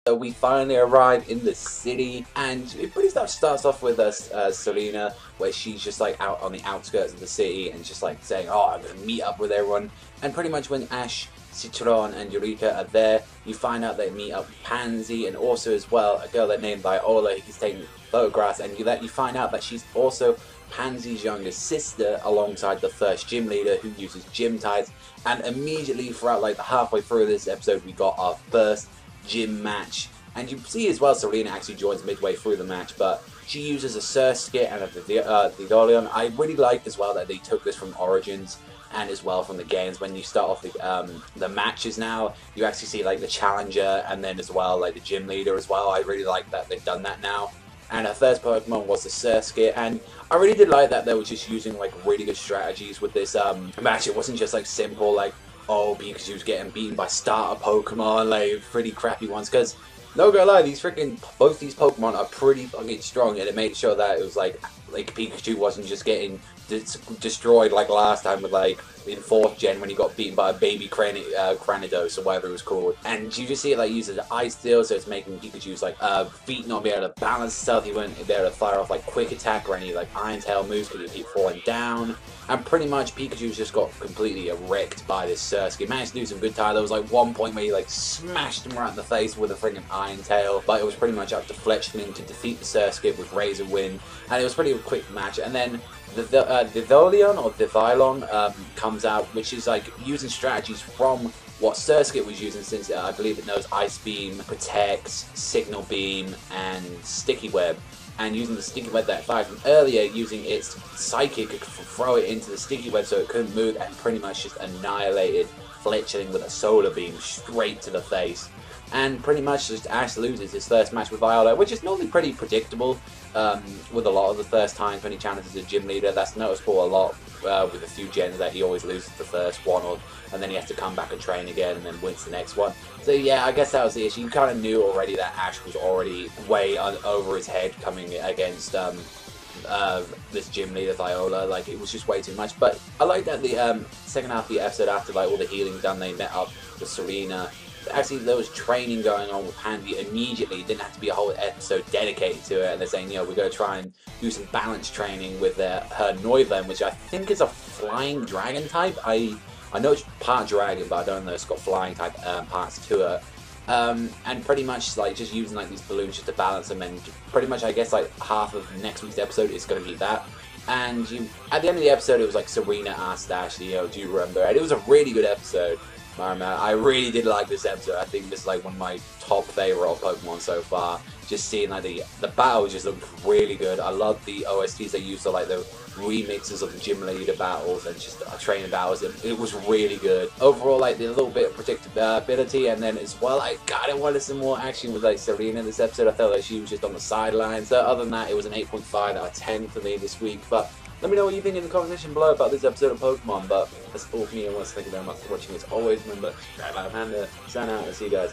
So we finally arrive in the city, and it pretty much starts off with us, Selena, where she's just like out on the outskirts of the city and just like saying, oh, I'm gonna meet up with everyone. And pretty much when Ash, Citron, and Eureka are there, you find out they meet up with Pansy, and also as well a girl that named Viola who's taking photographs, and you find out that she's also Pansy's younger sister, alongside the first gym leader who uses gym tights. And immediately throughout like the halfway through this episode, we got our first gym match, and you see as well Selena actually joins midway through the match, but she uses a Surskit and a Vidolion. I really like as well that they took this from Origins and as well from the games. When you start off the matches now, you actually see like the challenger and then as well like the gym leader as well. I really like that they've done that now. And her first Pokemon was the Surskit, and I really did like that they were just using like really good strategies with this match. It wasn't just like simple like, oh, Pikachu's getting beaten by starter Pokemon, like pretty crappy ones, because no gonna lie, both these Pokemon are pretty fucking strong, and it made sure that it was like Pikachu wasn't just getting destroyed like last time with like in 4th gen when he got beaten by a baby Cranidos or whatever it was called. And you just see it like uses Ice Steel, so it's making Pikachu's like feet not be able to balance stuff. He wouldn't be able to fire off like Quick Attack or any like Iron Tail moves because he keep falling down. And pretty much Pikachu's just got completely wrecked by this Surskit. He managed to do some good time. There was like one point where he like smashed him right in the face with a freaking Iron Tail, but it was pretty much up to Fletchling to defeat the Surskit with Razor Wind, and it was pretty quick match. And then the Volion or the Vylon comes out, which is like using strategies from what Surskit was using, since I believe it knows Ice Beam, Protects, Signal Beam, and Sticky Web. And using the Sticky Web that it fired from earlier, using its Psychic, could throw it into the Sticky Web so it couldn't move, and pretty much just annihilated Fletchling with a Solar Beam straight to the face. And pretty much just Ash loses his first match with Viola, which is normally pretty predictable with a lot of the first times when he challenges a gym leader. That's noticeable a lot with a few gens, that he always loses the first one, and then he has to come back and train again and then wins the next one. So yeah, I guess that was the issue. You kind of knew already that Ash was already way over his head coming against this gym leader Viola. Like, it was just way too much. But I like that the second half of the episode, after like all the healing done, they met up with Serena. Actually, there was training going on with Pandy immediately. It didn't have to be a whole episode dedicated to it. And they're saying, you know, we're going to try and do some balance training with her Noivern, which I think is a flying dragon type. I know it's part dragon, but I don't know it's got flying type parts to it. And pretty much like just using like these balloons just to balance them, and pretty much I guess like half of next week's episode is going to be that. And at the end of the episode, it was like Serena asked Ash, you know, do you remember? And it was a really good episode. I really did like this episode. I think this is like one of my top favorite Pokemon so far. Just seeing like the battle just looked really good. I love the OSTs they used, so like the remixes of the gym leader battles and just training battles. It was really good. Overall, like the little bit of predictability, and then as well, I kind of wanted some more action with like Serena in this episode. I felt like she was just on the sidelines. So other than that, it was an 8.5 out of 10 for me this week. But let me know what you think in the comment section below about this episode of Pokemon. But that's all for me. I want to thank you very much for watching. As always, remember, grab out a panda, sign out, and see you guys.